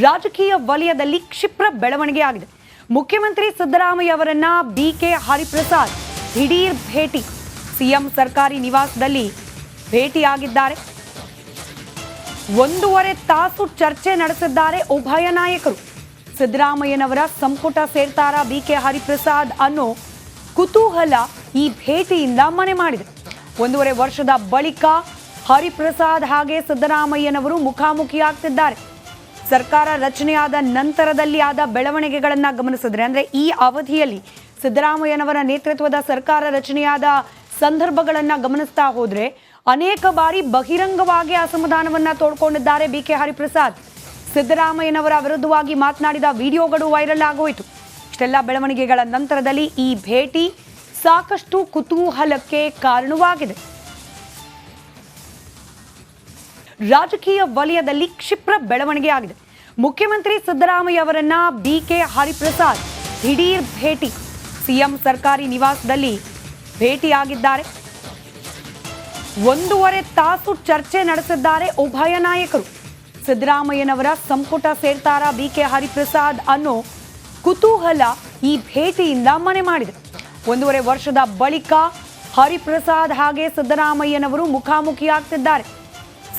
ರಾಜಕೀಯ ವಲಯದಲ್ಲಿ ಕ್ಷಿಪ್ರ ಬೆಳವಣಿಗೆ ಆಗಿದೆ. ಮುಖ್ಯಮಂತ್ರಿ ಸಿದ್ದರಾಮಯ್ಯ ಅವರನ್ನ ಬಿಕೆ ಹರಿಪ್ರಸಾದ್ ದಿಢೀರ್ ಭೇಟಿ. ಸಿಎಂ ಸರ್ಕಾರಿ ನಿವಾಸದಲ್ಲಿ ಭೇಟಿಯಾಗಿದ್ದಾರೆ. 1.5 ತಾಸು ಚರ್ಚೆ ನಡೆಸಿದ್ದಾರೆ ಉಭಯ ನಾಯಕರು. ಸಿದ್ದರಾಮಯ್ಯನವರ ಸಂಪುಟ ಸೇರ್ತಾರಾ ಬಿಕೆ ಹರಿಪ್ರಸಾದ್ ಅನ್ನೋ ಕುತೂಹಲ ಈ ಭೇಟಿಯಿಂದ ಮನೆ ಮಾಡಿದೆ. 1.5 ವರ್ಷದ ಬಳಿಕ ಹರಿಪ್ರಸಾದ್ ಹಾಗೆ ಸಿದ್ದರಾಮಯ್ಯನವರು ಮುಖಾಮುಖಿಯಾಗ್ತಿದ್ದಾರೆ. ಸರ್ಕಾರ ರಚನೆಯಾದ ನಂತರದಲ್ಲಿ ಆದ ಬೆಳವಣಿಗೆಗಳನ್ನು ಗಮನಿಸಿದ್ರೆ, ಅಂದ್ರೆ ಈ ಅವಧಿಯಲ್ಲಿ ಸಿದ್ದರಾಮಯ್ಯನವರ ನೇತೃತ್ವದ ಸರ್ಕಾರ ರಚನೆಯಾದ ಸಂದರ್ಭಗಳನ್ನು ಗಮನಿಸ್ತಾ ಹೋದ್ರೆ ಅನೇಕ ಬಾರಿ ಬಹಿರಂಗವಾಗಿ ಅಸಮಾಧಾನವನ್ನ ತೋಡ್ಕೊಂಡಿದ್ದಾರೆ ಬಿಕೆ ಹರಿಪ್ರಸಾದ್. ಸಿದ್ದರಾಮಯ್ಯನವರ ವಿರುದ್ಧವಾಗಿ ಮಾತನಾಡಿದ ವಿಡಿಯೋಗಳು ವೈರಲ್ ಆಗೋಯಿತು. ಇಷ್ಟೆಲ್ಲ ಬೆಳವಣಿಗೆಗಳ ನಂತರದಲ್ಲಿ ಈ ಭೇಟಿ ಸಾಕಷ್ಟು ಕುತೂಹಲಕ್ಕೆ ಕಾರಣವಾಗಿದೆ. ರಾಜಕೀಯ ವಲಯದಲ್ಲಿ ಕ್ಷಿಪ್ರ ಬೆಳವಣಿಗೆ ಆಗಿದೆ. ಮುಖ್ಯಮಂತ್ರಿ ಸಿದ್ದರಾಮಯ್ಯ ಅವರನ್ನ ಬಿಕೆ ಹರಿಪ್ರಸಾದ್ ದಿಢೀರ್ ಭೇಟಿ. ಸಿಎಂ ಸರ್ಕಾರಿ ನಿವಾಸದಲ್ಲಿ ಭೇಟಿಯಾಗಿದ್ದಾರೆ. 1.5 ತಾಸು ಚರ್ಚೆ ನಡೆಸಿದ್ದಾರೆ ಉಭಯ ನಾಯಕರು. ಸಿದ್ದರಾಮಯ್ಯನವರ ಸಂಪುಟ ಸೇರ್ತಾರಾ ಬಿಕೆ ಹರಿಪ್ರಸಾದ್ ಅನ್ನೋ ಕುತೂಹಲ ಈ ಭೇಟಿಯಿಂದ ಮನೆ ಮಾಡಿದೆ. 1.5 ವರ್ಷದ ಬಳಿಕ ಹರಿಪ್ರಸಾದ್ ಹಾಗೆ ಸಿದ್ದರಾಮಯ್ಯನವರು ಮುಖಾಮುಖಿಯಾಗ್ತಿದ್ದಾರೆ.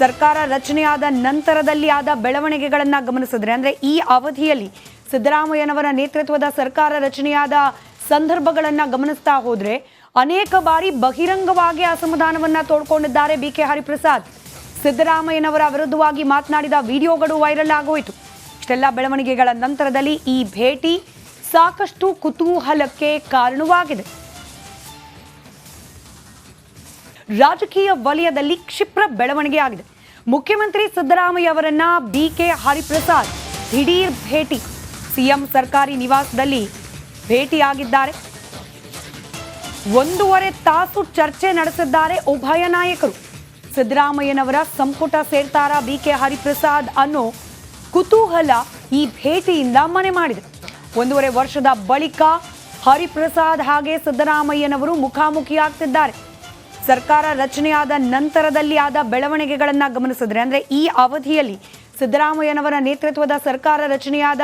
ಸರ್ಕಾರ ರಚನೆಯಾದ ನಂತರದಲ್ಲಿ ಆದ ಬೆಳವಣಿಗೆಗಳನ್ನು ಗಮನಿಸಿದ್ರೆ, ಅಂದ್ರೆ ಈ ಅವಧಿಯಲ್ಲಿ ಸಿದ್ದರಾಮಯ್ಯನವರ ನೇತೃತ್ವದ ಸರ್ಕಾರ ರಚನೆಯಾದ ಸಂದರ್ಭಗಳನ್ನು ಗಮನಿಸ್ತಾ ಹೋದ್ರೆ ಅನೇಕ ಬಾರಿ ಬಹಿರಂಗವಾಗಿ ಅಸಮಾಧಾನವನ್ನ ತೋಡ್ಕೊಂಡಿದ್ದಾರೆ ಬಿಕೆ ಹರಿಪ್ರಸಾದ್. ಸಿದ್ದರಾಮಯ್ಯನವರ ವಿರುದ್ಧವಾಗಿ ಮಾತನಾಡಿದ ವಿಡಿಯೋಗಳು ವೈರಲ್ ಆಗೋಯಿತು. ಇಷ್ಟೆಲ್ಲ ಬೆಳವಣಿಗೆಗಳ ನಂತರದಲ್ಲಿ ಈ ಭೇಟಿ ಸಾಕಷ್ಟು ಕುತೂಹಲಕ್ಕೆ ಕಾರಣವಾಗಿದೆ. ರಾಜಕೀಯ ವಲಯದಲ್ಲಿ ಕ್ಷಿಪ್ರ ಬೆಳವಣಿಗೆ ಆಗಿದೆ. ಮುಖ್ಯಮಂತ್ರಿ ಸಿದ್ದರಾಮಯ್ಯ ಅವರನ್ನ ಬಿಕೆ ಹರಿಪ್ರಸಾದ್ ದಿಢೀರ್ ಭೇಟಿ. ಸಿಎಂ ಸರ್ಕಾರಿ ನಿವಾಸದಲ್ಲಿ ಭೇಟಿಯಾಗಿದ್ದಾರೆ. 1.5 ತಾಸು ಚರ್ಚೆ ನಡೆಸಿದ್ದಾರೆ ಉಭಯ ನಾಯಕರು. ಸಿದ್ದರಾಮಯ್ಯನವರ ಸಂಪುಟ ಸೇರ್ತಾರಾ ಬಿಕೆ ಹರಿಪ್ರಸಾದ್ ಅನ್ನೋ ಕುತೂಹಲ ಈ ಭೇಟಿಯಿಂದ ಮನೆ ಮಾಡಿದೆ. 1.5 ವರ್ಷದ ಬಳಿಕ ಹರಿಪ್ರಸಾದ್ ಹಾಗೆ ಸಿದ್ದರಾಮಯ್ಯನವರು ಮುಖಾಮುಖಿಯಾಗ್ತಿದ್ದಾರೆ. ಸರ್ಕಾರ ರಚನೆಯಾದ ನಂತರದಲ್ಲಿ ಆದ ಬೆಳವಣಿಗೆಗಳನ್ನು ಗಮನಿಸಿದ್ರೆ, ಅಂದ್ರೆ ಈ ಅವಧಿಯಲ್ಲಿ ಸಿದ್ದರಾಮಯ್ಯನವರ ನೇತೃತ್ವದ ಸರ್ಕಾರ ರಚನೆಯಾದ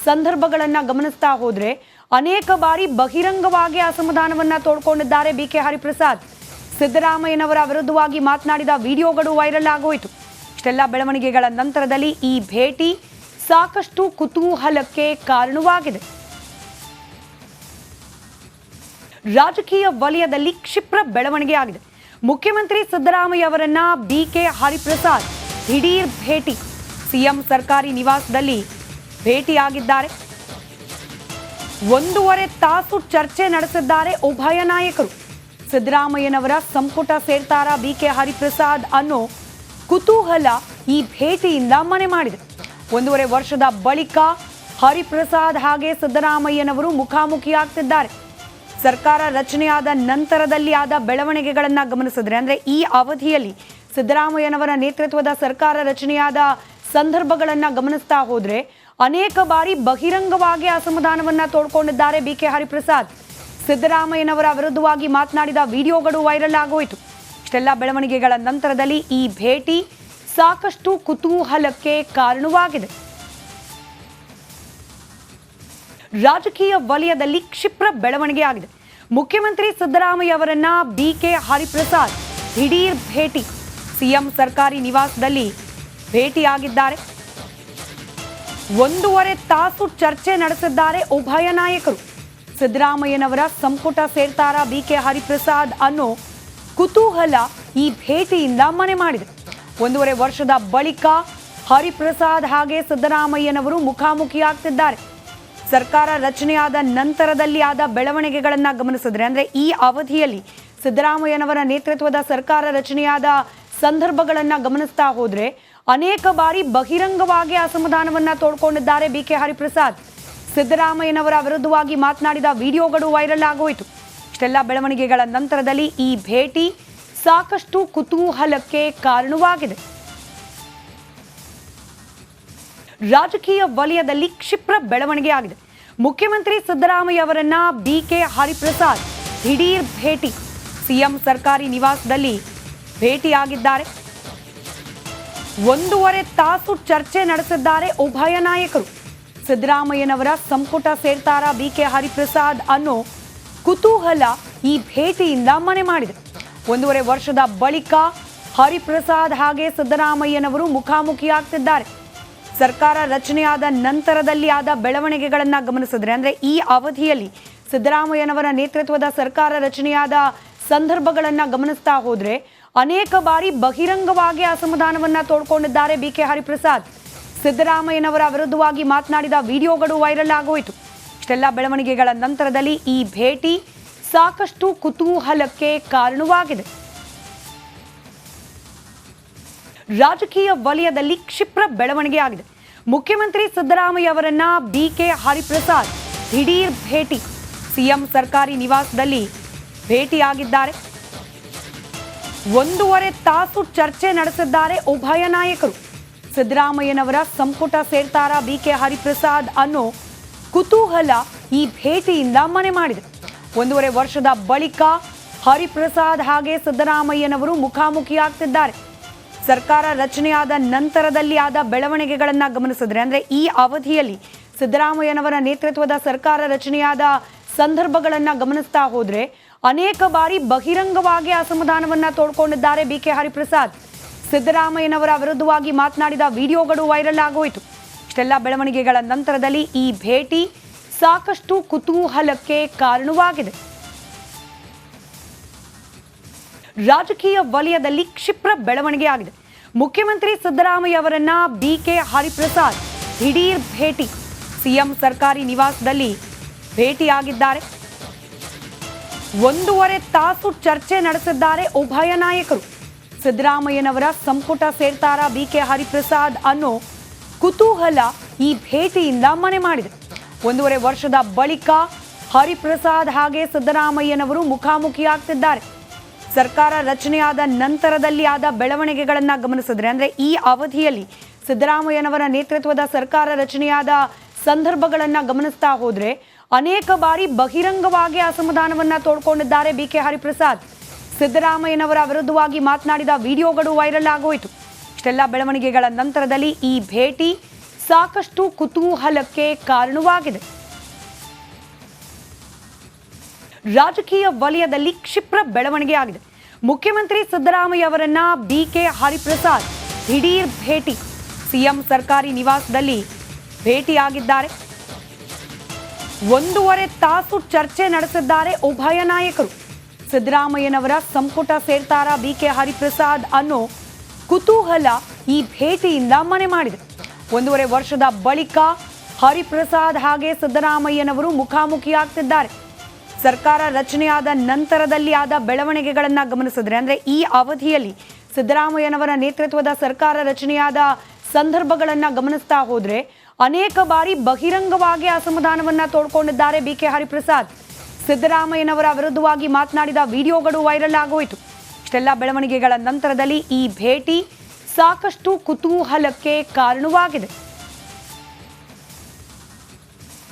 ಸಂದರ್ಭಗಳನ್ನು ಗಮನಿಸ್ತಾ ಹೋದ್ರೆ ಅನೇಕ ಬಾರಿ ಬಹಿರಂಗವಾಗಿ ಅಸಮಾಧಾನವನ್ನ ತೋಡ್ಕೊಂಡಿದ್ದಾರೆ ಬಿಕೆ ಹರಿಪ್ರಸಾದ್. ಸಿದ್ದರಾಮಯ್ಯನವರ ವಿರುದ್ಧವಾಗಿ ಮಾತನಾಡಿದ ವಿಡಿಯೋಗಳು ವೈರಲ್ ಆಗೋಯಿತು. ಇಷ್ಟೆಲ್ಲ ಬೆಳವಣಿಗೆಗಳ ನಂತರದಲ್ಲಿ ಈ ಭೇಟಿ ಸಾಕಷ್ಟು ಕುತೂಹಲಕ್ಕೆ ಕಾರಣವಾಗಿದೆ. ರಾಜಕೀಯ ವಲಯದಲ್ಲಿ ಕ್ಷಿಪ್ರ ಬೆಳವಣಿಗೆ ಆಗಿದೆ. ಮುಖ್ಯಮಂತ್ರಿ ಸಿದ್ದರಾಮಯ್ಯ ಅವರನ್ನ ಬಿಕೆ ಹರಿಪ್ರಸಾದ್ ದಿಢೀರ್ ಭೇಟಿ. ಸಿಎಂ ಸರ್ಕಾರಿ ನಿವಾಸದಲ್ಲಿ ಭೇಟಿಯಾಗಿದ್ದಾರೆ. 1.5 ತಾಸು ಚರ್ಚೆ ನಡೆಸಿದ್ದಾರೆ ಉಭಯ ನಾಯಕರು. ಸಿದ್ದರಾಮಯ್ಯನವರ ಸಂಪುಟ ಸೇರ್ತಾರಾ ಬಿಕೆ ಹರಿಪ್ರಸಾದ್ ಅನ್ನೋ ಕುತೂಹಲ ಈ ಭೇಟಿಯಿಂದ ಮನೆ ಮಾಡಿದೆ. 1.5 ವರ್ಷದ ಬಳಿಕ ಹರಿಪ್ರಸಾದ್ ಹಾಗೆ ಸಿದ್ದರಾಮಯ್ಯನವರು ಮುಖಾಮುಖಿಯಾಗ್ತಿದ್ದಾರೆ. ಸರ್ಕಾರ ರಚನೆಯಾದ ನಂತರದಲ್ಲಿ ಆದ ಬೆಳವಣಿಗೆಗಳನ್ನು ಗಮನಿಸಿದ್ರೆ, ಅಂದ್ರೆ ಈ ಅವಧಿಯಲ್ಲಿ ಸಿದ್ದರಾಮಯ್ಯನವರ ನೇತೃತ್ವದ ಸರ್ಕಾರ ರಚನೆಯಾದ ಸಂದರ್ಭಗಳನ್ನು ಗಮನಿಸ್ತಾ ಹೋದ್ರೆ ಅನೇಕ ಬಾರಿ ಬಹಿರಂಗವಾಗಿ ಅಸಮಾಧಾನವನ್ನ ತೋಡ್ಕೊಂಡಿದ್ದಾರೆ ಬಿಕೆ ಹರಿಪ್ರಸಾದ್. ಸಿದ್ದರಾಮಯ್ಯನವರ ವಿರುದ್ಧವಾಗಿ ಮಾತನಾಡಿದ ವಿಡಿಯೋಗಳು ವೈರಲ್ ಆಗೋಯಿತು. ಇಷ್ಟೆಲ್ಲ ಬೆಳವಣಿಗೆಗಳ ನಂತರದಲ್ಲಿ ಈ ಭೇಟಿ ಸಾಕಷ್ಟು ಕುತೂಹಲಕ್ಕೆ ಕಾರಣವಾಗಿದೆ. ರಾಜಕೀಯ ವಲಯದಲ್ಲಿ ಕ್ಷಿಪ್ರ ಬೆಳವಣಿಗೆ ಆಗಿದೆ. ಮುಖ್ಯಮಂತ್ರಿ ಸಿದ್ದರಾಮಯ್ಯ ಅವರನ್ನ ಬಿಕೆ ಹರಿಪ್ರಸಾದ್ ದಿಢೀರ್ ಭೇಟಿ. ಸಿಎಂ ಸರ್ಕಾರಿ ನಿವಾಸದಲ್ಲಿ ಭೇಟಿಯಾಗಿದ್ದಾರೆ. 1.5 ತಾಸು ಚರ್ಚೆ ನಡೆಸಿದ್ದಾರೆ ಉಭಯ ನಾಯಕರು. ಸಿದ್ದರಾಮಯ್ಯನವರ ಸಂಪುಟ ಸೇರ್ತಾರಾ ಬಿಕೆ ಹರಿಪ್ರಸಾದ್ ಅನ್ನೋ ಕುತೂಹಲ ಈ ಭೇಟಿಯಿಂದ ಮನೆ ಮಾಡಿದೆ. 1.5 ವರ್ಷದ ಬಳಿಕ ಹರಿಪ್ರಸಾದ್ ಹಾಗೆ ಸಿದ್ದರಾಮಯ್ಯನವರು ಮುಖಾಮುಖಿಯಾಗ್ತಿದ್ದಾರೆ. ಸರ್ಕಾರ ರಚನೆಯಾದ ನಂತರದಲ್ಲಿ ಆದ ಬೆಳವಣಿಗೆಗಳನ್ನು ಗಮನಿಸಿದ್ರೆ, ಅಂದ್ರೆ ಈ ಅವಧಿಯಲ್ಲಿ ಸಿದ್ದರಾಮಯ್ಯನವರ ನೇತೃತ್ವದ ಸರ್ಕಾರ ರಚನೆಯಾದ ಸಂದರ್ಭಗಳನ್ನು ಗಮನಿಸ್ತಾ ಹೋದ್ರೆ ಅನೇಕ ಬಾರಿ ಬಹಿರಂಗವಾಗಿ ಅಸಮಾಧಾನವನ್ನ ತೋಡ್ಕೊಂಡಿದ್ದಾರೆ ಬಿಕೆ ಹರಿಪ್ರಸಾದ್. ಸಿದ್ದರಾಮಯ್ಯನವರ ವಿರುದ್ಧವಾಗಿ ಮಾತನಾಡಿದ ವಿಡಿಯೋಗಳು ವೈರಲ್ ಆಗೋಯಿತು. ಇಷ್ಟೆಲ್ಲ ಬೆಳವಣಿಗೆಗಳ ನಂತರದಲ್ಲಿ ಈ ಭೇಟಿ ಸಾಕಷ್ಟು ಕುತೂಹಲಕ್ಕೆ ಕಾರಣವಾಗಿದೆ. ರಾಜಕೀಯ ವಲಯದಲ್ಲಿ ಕ್ಷಿಪ್ರ ಬೆಳವಣಿಗೆ ಆಗಿದೆ. ಮುಖ್ಯಮಂತ್ರಿ ಸಿದ್ದರಾಮಯ್ಯ ಅವರನ್ನ ಬಿಕೆ ಹರಿಪ್ರಸಾದ್ ದಿಢೀರ್ ಭೇಟಿ. ಸಿಎಂ ಸರ್ಕಾರಿ ನಿವಾಸದಲ್ಲಿ ಭೇಟಿಯಾಗಿದ್ದಾರೆ. ಒಂದೂವರೆ ತಾಸು ಚರ್ಚೆ ನಡೆಸಿದ್ದಾರೆ ಉಭಯ ನಾಯಕರು. ಸಿದ್ದರಾಮಯ್ಯನವರ ಸಂಪುಟ ಸೇರ್ತಾರಾ ಬಿಕೆ ಹರಿಪ್ರಸಾದ್ ಅನ್ನೋ ಕುತೂಹಲ ಈ ಭೇಟಿಯಿಂದ ಮನೆ ಮಾಡಿದೆ. 1.5 ವರ್ಷದ ಬಳಿಕ ಹರಿಪ್ರಸಾದ್ ಹಾಗೆ ಸಿದ್ದರಾಮಯ್ಯನವರು ಮುಖಾಮುಖಿಯಾಗ್ತಿದ್ದಾರೆ. ಸರ್ಕಾರ ರಚನೆಯಾದ ನಂತರದಲ್ಲಿ ಆದ ಬೆಳವಣಿಗೆಗಳನ್ನು ಗಮನಿಸಿದ್ರೆ, ಅಂದ್ರೆ ಈ ಅವಧಿಯಲ್ಲಿ ಸಿದ್ದರಾಮಯ್ಯನವರ ನೇತೃತ್ವದ ಸರ್ಕಾರ ರಚನೆಯಾದ ಸಂದರ್ಭಗಳನ್ನು ಗಮನಿಸ್ತಾ ಹೋದ್ರೆ ಅನೇಕ ಬಾರಿ ಬಹಿರಂಗವಾಗಿ ಅಸಮಾಧಾನವನ್ನ ತೋಡ್ಕೊಂಡಿದ್ದಾರೆ ಬಿಕೆ ಹರಿಪ್ರಸಾದ್. ಸಿದ್ದರಾಮಯ್ಯನವರ ವಿರುದ್ಧವಾಗಿ ಮಾತನಾಡಿದ ವಿಡಿಯೋಗಳು ವೈರಲ್ ಆಗೋಯಿತು. ಇಷ್ಟೆಲ್ಲ ಬೆಳವಣಿಗೆಗಳ ನಂತರದಲ್ಲಿ ಈ ಭೇಟಿ ಸಾಕಷ್ಟು ಕುತೂಹಲಕ್ಕೆ ಕಾರಣವಾಗಿದೆ. ರಾಜಕೀಯ ವಲಯದಲ್ಲಿ ಕ್ಷಿಪ್ರ ಬೆಳವಣಿಗೆ ಆಗಿದೆ. ಮುಖ್ಯಮಂತ್ರಿ ಸಿದ್ದರಾಮಯ್ಯ ಅವರನ್ನ ಬಿಕೆ ಹರಿಪ್ರಸಾದ್ ದಿಢೀರ್ ಭೇಟಿ. ಸಿಎಂ ಸರ್ಕಾರಿ ನಿವಾಸದಲ್ಲಿ ಭೇಟಿಯಾಗಿದ್ದಾರೆ. 1.5 ತಾಸು ಚರ್ಚೆ ನಡೆಸಿದ್ದಾರೆ ಉಭಯ ನಾಯಕರು. ಸಿದ್ದರಾಮಯ್ಯನವರ ಸಂಪುಟ ಸೇರ್ತಾರಾ ಬಿಕೆ ಹರಿಪ್ರಸಾದ್ ಅನ್ನೋ ಕುತೂಹಲ ಈ ಭೇಟಿಯಿಂದ ಮನೆ ಮಾಡಿದೆ. 1.5 ವರ್ಷದ ಬಳಿಕ ಹರಿಪ್ರಸಾದ್ ಹಾಗೆ ಸಿದ್ದರಾಮಯ್ಯನವರು ಮುಖಾಮುಖಿಯಾಗ್ತಿದ್ದಾರೆ. ಸರ್ಕಾರ ರಚನೆಯಾದ ನಂತರದಲ್ಲಿ ಆದ ಬೆಳವಣಿಗೆಗಳನ್ನು ಗಮನಿಸಿದ್ರೆ, ಅಂದ್ರೆ ಈ ಅವಧಿಯಲ್ಲಿ ಸಿದ್ದರಾಮಯ್ಯನವರ ನೇತೃತ್ವದ ಸರ್ಕಾರ ರಚನೆಯಾದ ಸಂದರ್ಭಗಳನ್ನು ಗಮನಿಸ್ತಾ ಹೋದ್ರೆ ಅನೇಕ ಬಾರಿ ಬಹಿರಂಗವಾಗಿ ಅಸಮಾಧಾನವನ್ನ ತೋಡ್ಕೊಂಡಿದ್ದಾರೆ ಬಿಕೆ ಹರಿಪ್ರಸಾದ್. ಸಿದ್ದರಾಮಯ್ಯನವರ ವಿರುದ್ಧವಾಗಿ ಮಾತನಾಡಿದ ವಿಡಿಯೋಗಳು ವೈರಲ್ ಆಗೋಯಿತು. ಇಷ್ಟೆಲ್ಲ ಬೆಳವಣಿಗೆಗಳ ನಂತರದಲ್ಲಿ ಈ ಭೇಟಿ ಸಾಕಷ್ಟು ಕುತೂಹಲಕ್ಕೆ ಕಾರಣವಾಗಿದೆ. ರಾಜಕೀಯ ವಲಯದಲ್ಲಿ ಕ್ಷಿಪ್ರ ಬೆಳವಣಿಗೆ ಆಗಿದೆ. ಮುಖ್ಯಮಂತ್ರಿ ಸಿದ್ದರಾಮಯ್ಯ ಅವರನ್ನ ಬಿಕೆ ಹರಿಪ್ರಸಾದ್ ದಿಢೀರ್ ಭೇಟಿ. ಸಿಎಂ ಸರ್ಕಾರಿ ನಿವಾಸದಲ್ಲಿ ಭೇಟಿಯಾಗಿದ್ದಾರೆ. 1.5 ತಾಸು ಚರ್ಚೆ ನಡೆಸಿದ್ದಾರೆ ಉಭಯ ನಾಯಕರು. ಸಿದ್ದರಾಮಯ್ಯನವರ ಸಂಪುಟ ಸೇರ್ತಾರಾ ಬಿಕೆ ಹರಿಪ್ರಸಾದ್ ಅನ್ನೋ ಕುತೂಹಲ ಈ ಭೇಟಿಯಿಂದ ಮನೆ ಮಾಡಿದೆ. 1.5 ವರ್ಷದ ಬಳಿಕ ಹರಿಪ್ರಸಾದ್ ಹಾಗೆ ಸಿದ್ದರಾಮಯ್ಯನವರು ಮುಖಾಮುಖಿಯಾಗ್ತಿದ್ದಾರೆ. ಸರ್ಕಾರ ರಚನೆಯಾದ ನಂತರದಲ್ಲಿ ಆದ ಬೆಳವಣಿಗೆಗಳನ್ನು ಗಮನಿಸಿದ್ರೆ, ಅಂದ್ರೆ ಈ ಅವಧಿಯಲ್ಲಿ ಸಿದ್ದರಾಮಯ್ಯನವರ ನೇತೃತ್ವದ ಸರ್ಕಾರ ರಚನೆಯಾದ ಸಂದರ್ಭಗಳನ್ನು ಗಮನಿಸ್ತಾ ಹೋದ್ರೆ ಅನೇಕ ಬಾರಿ ಬಹಿರಂಗವಾಗಿ ಅಸಮಾಧಾನವನ್ನ ತೋಡ್ಕೊಂಡಿದ್ದಾರೆ ಬಿಕೆ ಹರಿಪ್ರಸಾದ್. ಸಿದ್ದರಾಮಯ್ಯನವರ ವಿರುದ್ಧವಾಗಿ ಮಾತನಾಡಿದ ವಿಡಿಯೋಗಳು ವೈರಲ್ ಆಗೋಯಿತು. ಇಷ್ಟೆಲ್ಲ ಬೆಳವಣಿಗೆಗಳ ನಂತರದಲ್ಲಿ ಈ ಭೇಟಿ ಸಾಕಷ್ಟು ಕುತೂಹಲಕ್ಕೆ ಕಾರಣವಾಗಿದೆ. ರಾಜಕೀಯ ವಲಯದಲ್ಲಿ ಕ್ಷಿಪ್ರ ಬೆಳವಣಿಗೆ ಆಗಿದೆ. ಮುಖ್ಯಮಂತ್ರಿ ಸಿದ್ದರಾಮಯ್ಯ ಅವರನ್ನ ಬಿಕೆ ಹರಿಪ್ರಸಾದ್ ದಿಢೀರ್ ಭೇಟಿ. ಸಿಎಂ ಸರ್ಕಾರಿ ನಿವಾಸದಲ್ಲಿ ಭೇಟಿಯಾಗಿದ್ದಾರೆ. 1.5 ತಾಸು ಚರ್ಚೆ ನಡೆಸಿದ್ದಾರೆ ಉಭಯ ನಾಯಕರು. ಸಿದ್ದರಾಮಯ್ಯನವರ ಸಂಪುಟ ಸೇರ್ತಾರಾ ಬಿಕೆ ಹರಿಪ್ರಸಾದ್ ಅನ್ನೋ ಕುತೂಹಲ ಈ ಭೇಟಿಯಿಂದ ಮನೆ ಮಾಡಿದೆ. 1.5 ವರ್ಷದ ಬಳಿಕ ಹರಿಪ್ರಸಾದ್ ಹಾಗೆ ಸಿದ್ದರಾಮಯ್ಯನವರು ಮುಖಾಮುಖಿಯಾಗ್ತಿದ್ದಾರೆ. ಸರ್ಕಾರ ರಚನೆಯಾದ ನಂತರದಲ್ಲಿ ಆದ ಬೆಳವಣಿಗೆಗಳನ್ನು ಗಮನಿಸಿದ್ರೆ, ಅಂದ್ರೆ ಈ ಅವಧಿಯಲ್ಲಿ ಸಿದ್ದರಾಮಯ್ಯನವರ ನೇತೃತ್ವದ ಸರ್ಕಾರ ರಚನೆಯಾದ ಸಂದರ್ಭಗಳನ್ನು ಗಮನಿಸ್ತಾ ಹೋದ್ರೆ ಅನೇಕ ಬಾರಿ ಬಹಿರಂಗವಾಗಿ ಅಸಮಾಧಾನವನ್ನ ತೋಡ್ಕೊಂಡಿದ್ದಾರೆ ಬಿಕೆ ಹರಿಪ್ರಸಾದ್. ಸಿದ್ದರಾಮಯ್ಯನವರ ವಿರುದ್ಧವಾಗಿ ಮಾತನಾಡಿದ ವಿಡಿಯೋಗಳು ವೈರಲ್ ಆಗೋಯಿತು. ಇಷ್ಟೆಲ್ಲ ಬೆಳವಣಿಗೆಗಳ ನಂತರದಲ್ಲಿ ಈ ಭೇಟಿ ಸಾಕಷ್ಟು ಕುತೂಹಲಕ್ಕೆ ಕಾರಣವಾಗಿದೆ.